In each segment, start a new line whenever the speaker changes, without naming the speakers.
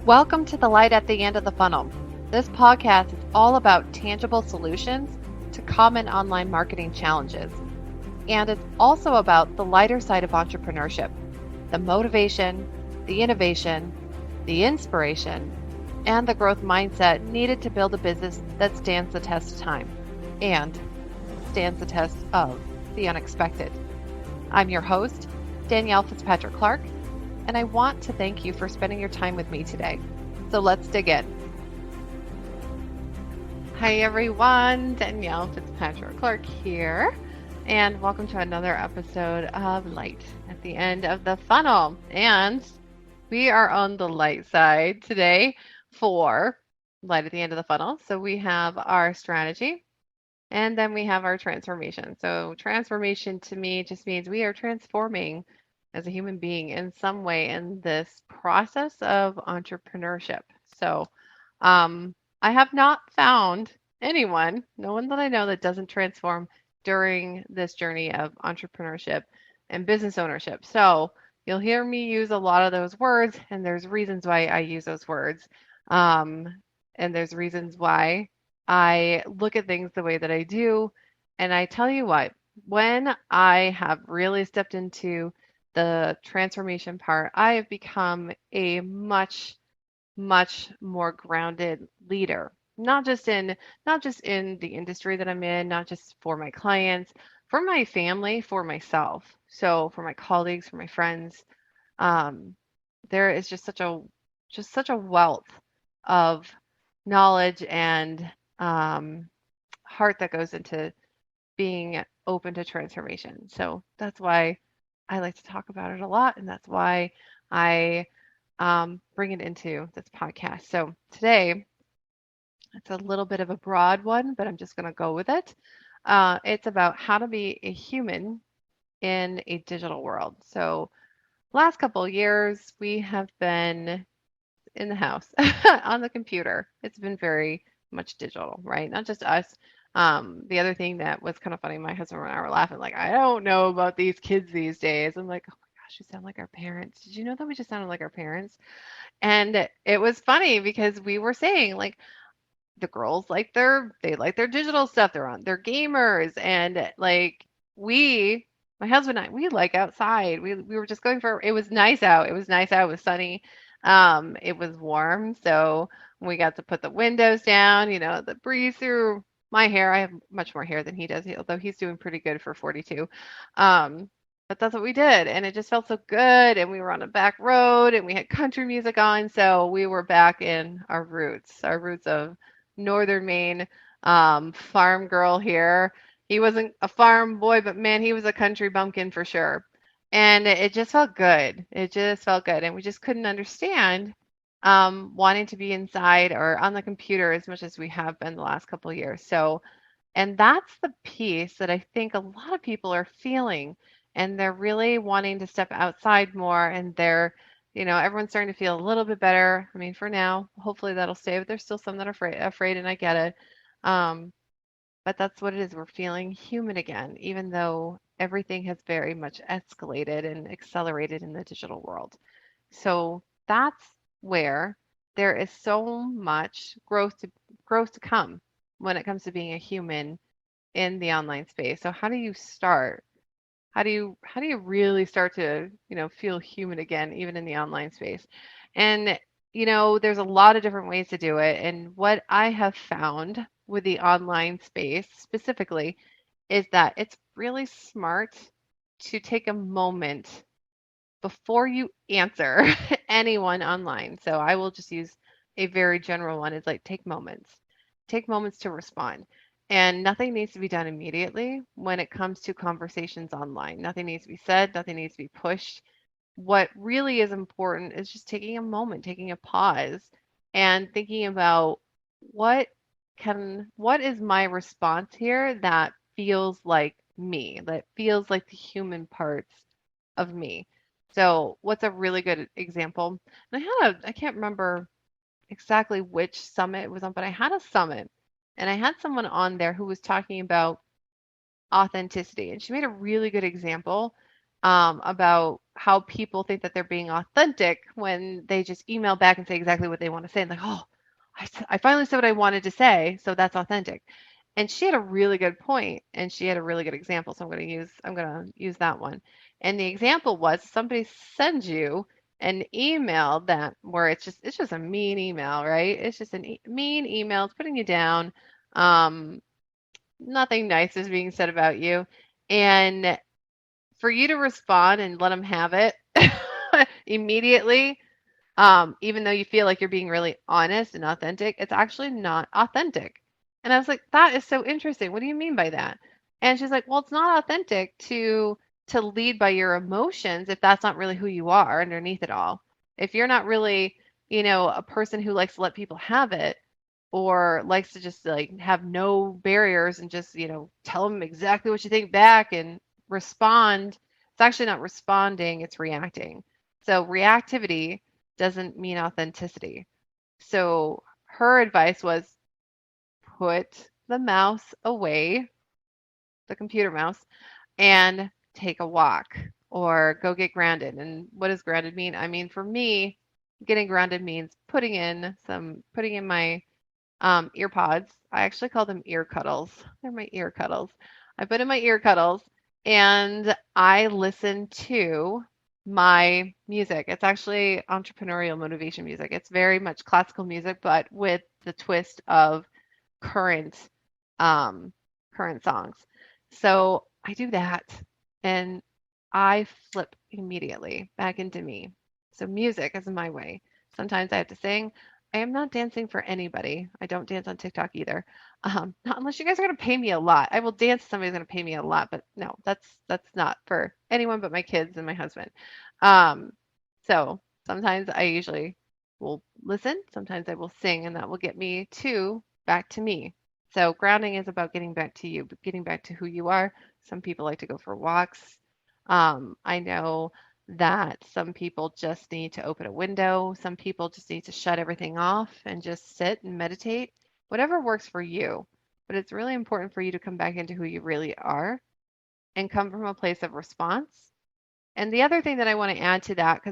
Welcome to the light at the end of the funnel. This podcast is all about tangible solutions to common online marketing challenges. And it's also about the lighter side of entrepreneurship, the motivation, the innovation, the inspiration, and the growth mindset needed to build a business that stands the test of time and stands the test of the unexpected. I'm your host, Danielle Fitzpatrick Clark, and I want to thank you for spending your time with me today. So let's dig in. Hi everyone, Danielle Fitzpatrick Clark here, and welcome to another episode of Light at the End of the Funnel. And we are on the light side today for Light at the End of the Funnel. So we have our strategy, and then we have our transformation. So transformation to me just means we are transforming as a human being in some way in this process of entrepreneurship. So I have not found anyone, no one that I know that doesn't transform during this journey of entrepreneurship and business ownership. So you'll hear me use a lot of those words, and there's reasons why I use those words. And there's reasons why I look at things the way that I do. And I tell you what, when I have really stepped into the transformation part, I have become a much more grounded leader. Not just in the industry that I'm in, not just for my clients, for my family, for myself. So for my colleagues, for my friends, um, there is just such a wealth of knowledge and heart that goes into being open to transformation. So that's why I like to talk about it a lot, and that's why I bring it into this podcast. So today, it's a little bit of a broad one, but I'm just going to go with it. It's about how to be a human in a digital world. So last couple of years, we have been in the house on the computer. It's been very much digital, right? Not just us. The other thing that was kind of funny, my husband and I were laughing, like, I don't know about these kids these days. I'm like, oh my gosh, we sound like our parents. Did you know that we just sounded like our parents? And it was funny because we were saying, like, the girls they like their digital stuff. They're gamers, and like we my husband and I, we like outside. We were just going for it was nice out. It was nice out. It was sunny. It was warm, so we got to put the windows down, the breeze through my hair. I have much more hair than he does, although he's doing pretty good for 42. But that's what we did, and it just felt so good. And we were on a back road, and we had country music on, so we were back in our roots of Northern Maine, farm girl here. He wasn't a farm boy, but man, he was a country bumpkin for sure. And it just felt good. It just felt good. And we just couldn't understand wanting to be inside or on the computer as much as we have been the last couple of years. So, and that's the piece that I think a lot of people are feeling. And they're really wanting to step outside more, and everyone's starting to feel a little bit better. I mean, for now, hopefully that'll stay, but there's still some that are afraid, and I get it. Um, but that's what it is. We're feeling human again, even though everything has very much escalated and accelerated in the digital world. So that's where there is so much growth to come when it comes to being a human in the online space. So how do you start? How do you really start to, feel human again, even in the online space? And, there's a lot of different ways to do it. And what I have found with the online space specifically is that it's really smart to take a moment before you answer anyone online. So I will just use a very general one. It's like take moments. Take moments to respond. And nothing needs to be done immediately when it comes to conversations online. Nothing needs to be said, nothing needs to be pushed. What really is important is just taking a moment, taking a pause, and thinking about what is my response here that feels like me, that feels like the human parts of me. So, what's a really good example? And I can't remember exactly which summit it was on, but I had a summit and I had someone on there who was talking about authenticity. And she made a really good example about how people think that they're being authentic when they just email back and say exactly what they want to say. And like, oh, I finally said what I wanted to say, so that's authentic. And she had a really good point, and she had a really good example. So I'm gonna use that one. And the example was somebody sends you an email that where it's just a mean email, right? It's just a mean email. It's putting you down. Um, Nothing nice is being said about you, and for you to respond and let them have it immediately, even though you feel like you're being really honest and authentic, it's actually not authentic. And I was like, that is so interesting. What do you mean by that? And she's like, well, it's not authentic to lead by your emotions if that's not really who you are underneath it all. If you're not really, a person who likes to let people have it or likes to just like have no barriers and just, tell them exactly what you think back and respond, it's actually not responding, it's reacting. So reactivity doesn't mean authenticity. So her advice was put the mouse away, the computer mouse, and take a walk or go get grounded. And what does grounded mean? I mean, for me, getting grounded means putting in my ear pods. I actually call them ear cuddles. They're my ear cuddles. I put in my ear cuddles and I listen to my music. It's actually entrepreneurial motivation music. It's very much classical music, but with the twist of current um, current songs. So I do that and I flip immediately back into me. So music is my way. Sometimes I have to sing. I am not dancing for anybody. I don't dance on TikTok either. Not unless you guys are gonna pay me a lot. I will dance if somebody's gonna pay me a lot, but no, that's not for anyone but my kids and my husband. Um, so sometimes I usually will listen, sometimes I will sing, and that will get me back to me. So grounding is about getting back to you, getting back to who you are. Some people like to go for walks. I know that some people just need to open a window. Some people just need to shut everything off and just sit and meditate. Whatever works for you. But it's really important for you to come back into who you really are and come from a place of response. And the other thing that I want to add to that,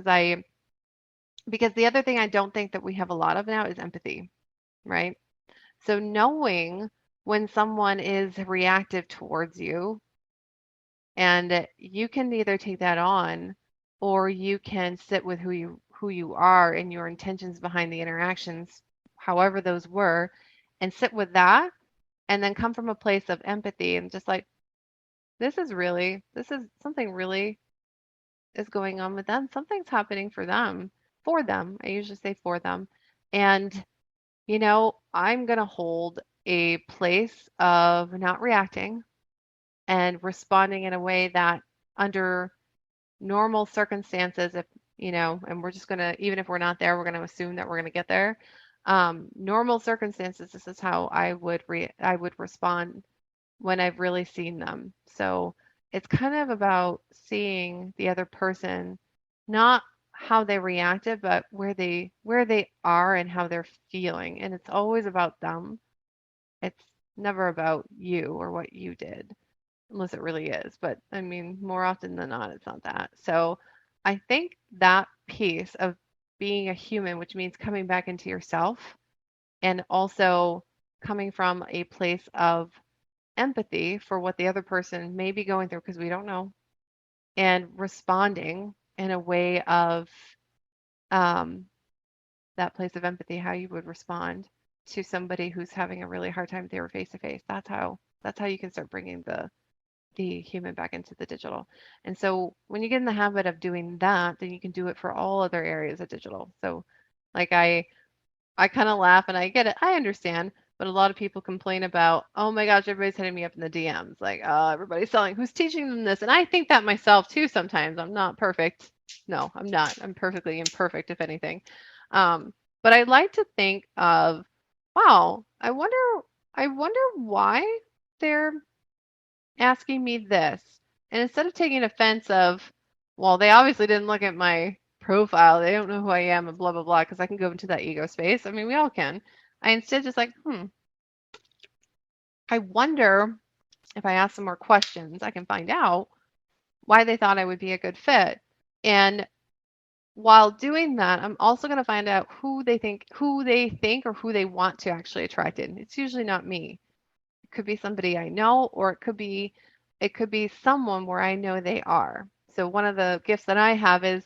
because the other thing I don't think that we have a lot of now is empathy, right? So knowing when someone is reactive towards you, and you can either take that on or you can sit with who you are and your intentions behind the interactions, however those were, and sit with that and then come from a place of empathy and just like this is something really is going on with them. Something's happening for them. For them. I usually say for them. And I'm going to hold a place of not reacting and responding in a way that under normal circumstances, if and we're just gonna, even if we're not there, we're gonna assume that we're gonna get there. Normal circumstances, this is how I would respond when I've really seen them. So it's kind of about seeing the other person, not how they reacted, but where they are and how they're feeling. And it's always about them. It's never about you or what you did unless it really is. But I mean, more often than not, it's not that. So I think that piece of being a human, which means coming back into yourself and also coming from a place of empathy for what the other person may be going through, because we don't know, and responding in a way of um, that place of empathy, how you would respond to somebody who's having a really hard time if they were face to face. That's how you can start bringing the human back into the digital. And so when you get in the habit of doing that, then you can do it for all other areas of digital. So like I kind of laugh and I get it. I understand, but a lot of people complain about, "Oh my gosh, everybody's hitting me up in the DMs like, oh, everybody's selling. Who's teaching them this?" And I think that myself too sometimes. I'm not perfect. No, I'm not. I'm perfectly imperfect if anything. But I like to think of, wow, I wonder why they're asking me this. And instead of taking offense of, well, they obviously didn't look at my profile. They don't know who I am and blah, blah, blah, because I can go into that ego space. I mean, we all can. I instead just like, I wonder if I ask some more questions, I can find out why they thought I would be a good fit. And while doing that, I'm also going to find out who they think or who they want to actually attract in. It's usually not me. It could be somebody I know, or it could be someone where I know they are. So one of the gifts that I have is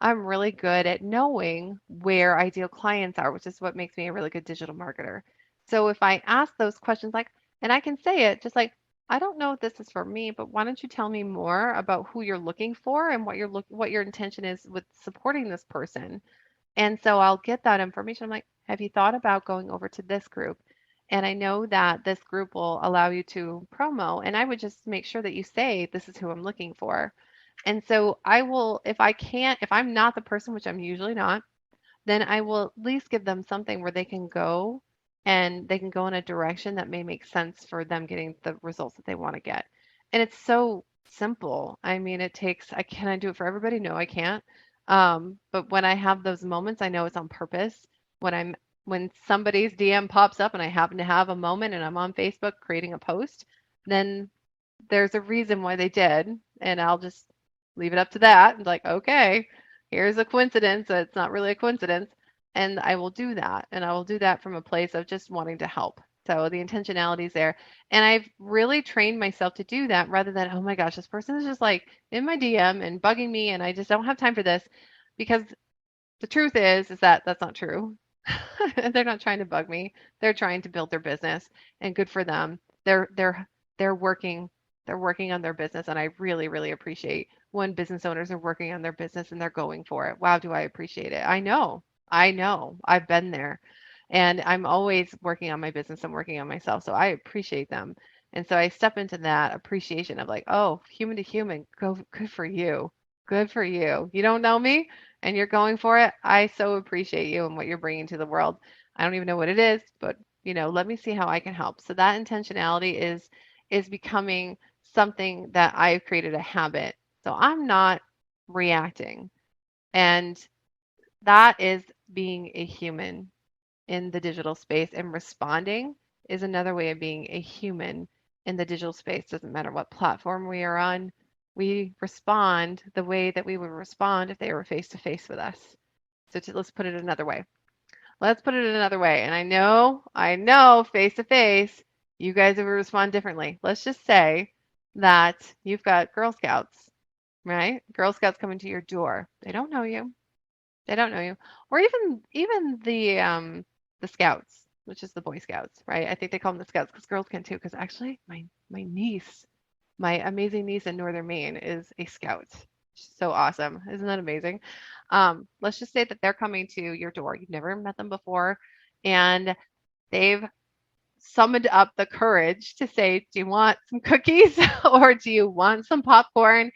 I'm really good at knowing where ideal clients are, which is what makes me a really good digital marketer. So if I ask those questions like, and I can say it just like, I don't know if this is for me, but why don't you tell me more about who you're looking for and what your intention is with supporting this person? And so I'll get that information. I'm like, have you thought about going over to this group? And I know that this group will allow you to promo. And I would just make sure that you say, this is who I'm looking for. And so I will, if I can't, if I'm not the person, which I'm usually not, then I will at least give them something where they can go and they can go in a direction that may make sense for them getting the results that they want to get. And it's so simple. I mean, can I do it for everybody? No, I can't. But when I have those moments, I know it's on purpose. When somebody's DM pops up and I happen to have a moment and I'm on Facebook creating a post, then there's a reason why they did, and I'll just leave it up to that. Like, okay, here's a coincidence. So it's not really a coincidence. And I will do that. And I will do that from a place of just wanting to help. So the intentionality is there. And I've really trained myself to do that rather than, oh my gosh, this person is just like in my DM and bugging me and I just don't have time for this. Because the truth is that that's not true. They're not trying to bug me. They're trying to build their business and good for them. They're working they're working on their business and I really really appreciate when business owners are working on their business and they're going for it. Wow, do I appreciate it. I know. I know. I've been there. And I'm always working on my business and working on myself. So I appreciate them. And so I step into that appreciation of like, oh, human to human, go good for you. Good for you. You don't know me? And you're going for it, I so appreciate you and what you're bringing to the world. I don't even know what it is, but let me see how I can help. So that intentionality is becoming something that I've created a habit. So I'm not reacting. And that is being a human in the digital space, and responding is another way of being a human in the digital space. Doesn't matter what platform we are on, we respond the way that we would respond if they were face to face with us. So let's put it another way. Let's put it another way. And I know, face to face, you guys would respond differently. Let's just say that you've got Girl Scouts, right? Girl Scouts coming to your door. They don't know you. They don't know you. Or even the Scouts, which is the Boy Scouts, right? I think they call them the Scouts because girls can too. Because actually, my niece, my amazing niece in Northern Maine is a Scout. She's so awesome. Isn't that amazing? Let's just say that they're coming to your door. You've never met them before, and they've summoned up the courage to say, "Do you want some cookies or do you want some popcorn?"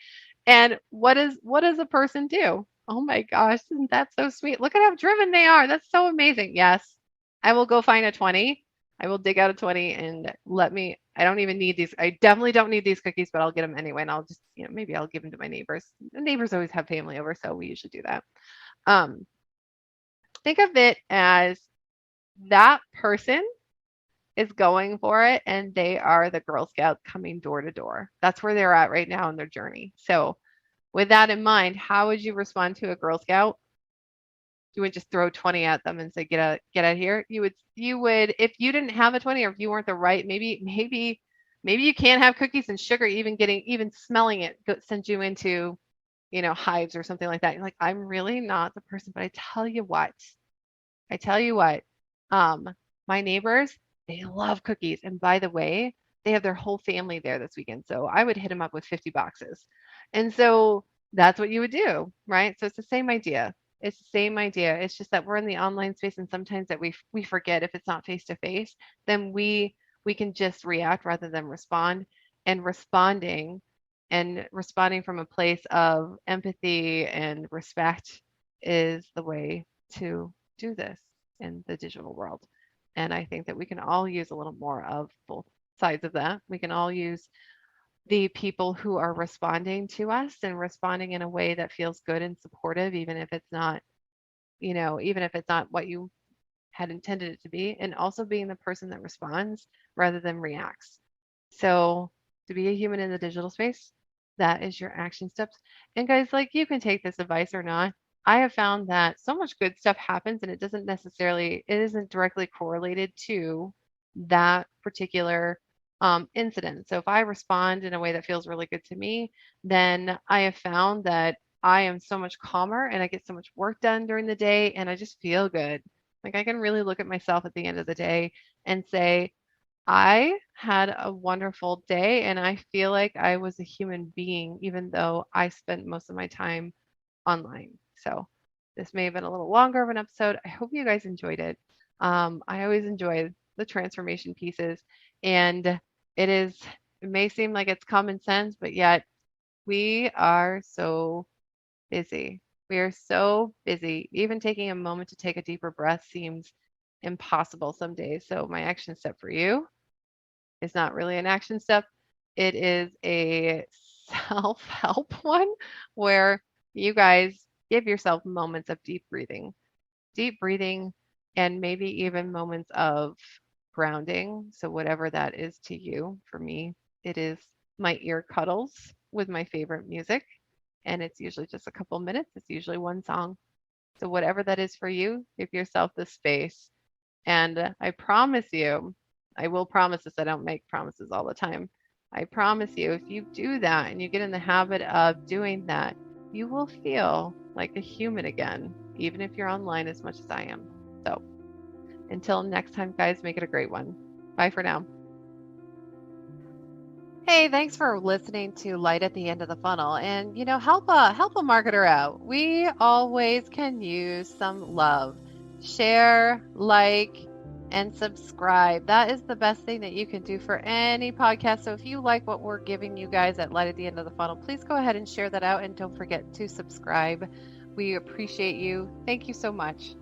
And what does a person do? Oh my gosh, isn't that so sweet? Look at how driven they are. That's so amazing. Yes, I will go find a 20. I will dig out a 20 and I don't even need these. I definitely don't need these cookies, but I'll get them anyway. And I'll just, maybe I'll give them to my neighbors. The neighbors always have family over, so we usually do that. Um, think of it as that person is going for it and they are the Girl Scout coming door to door. That's where they're at right now in their journey. So with that in mind, how would you respond to a Girl Scout? You would just throw 20 at them and say, get out here. You would, if you didn't have a 20 or if you weren't the right, maybe you can't have cookies and sugar, even smelling it sends you into, hives or something like that. You're like, I'm really not the person, but I tell you what, um, my neighbors, they love cookies. And by the way, they have their whole family there this weekend. So I would hit them up with 50 boxes. And so that's what you would do, right? So it's the same idea. It's the same idea. It's just that we're in the online space and sometimes that we forget if it's not face to face, then we can just react rather than respond. And responding from a place of empathy and respect is the way to do this in the digital world. And I think that we can all use a little more of both sides of that. We can all use the people who are responding to us and responding in a way that feels good and supportive, even if it's not what you had intended it to be, and also being the person that responds rather than reacts. So to be a human in the digital space, that is your action steps. And guys, like you can take this advice or not. I have found that so much good stuff happens and it isn't directly correlated to that particular incident. So if I respond in a way that feels really good to me, then I have found that I am so much calmer and I get so much work done during the day and I just feel good. Like I can really look at myself at the end of the day and say, I had a wonderful day and I feel like I was a human being, even though I spent most of my time online. So this may have been a little longer of an episode. I hope you guys enjoyed it. I always enjoy the transformation pieces, and it may seem like it's common sense, but yet we are so busy. We are so busy. Even taking a moment to take a deeper breath seems impossible some days. So my action step for you is not really an action step. It is a self-help one where you guys give yourself moments of deep breathing, and maybe even moments of grounding. So, whatever that is to you, for me, it is my ear cuddles with my favorite music. And it's usually just a couple minutes, it's usually one song. So, whatever that is for you, give yourself the space and I promise you, I will promise this, I don't make promises all the time. I promise you, if you do that and you get in the habit of doing that, you will feel like a human again, even if you're online as much as I am. So until next time, guys, make it a great one. Bye for now. Hey, thanks for listening to Light at the End of the Funnel. And help a marketer out. We always can use some love. Share, like, and subscribe. That is the best thing that you can do for any podcast. So if you like what we're giving you guys at Light at the End of the Funnel, please go ahead and share that out and don't forget to subscribe. We appreciate you. Thank you so much.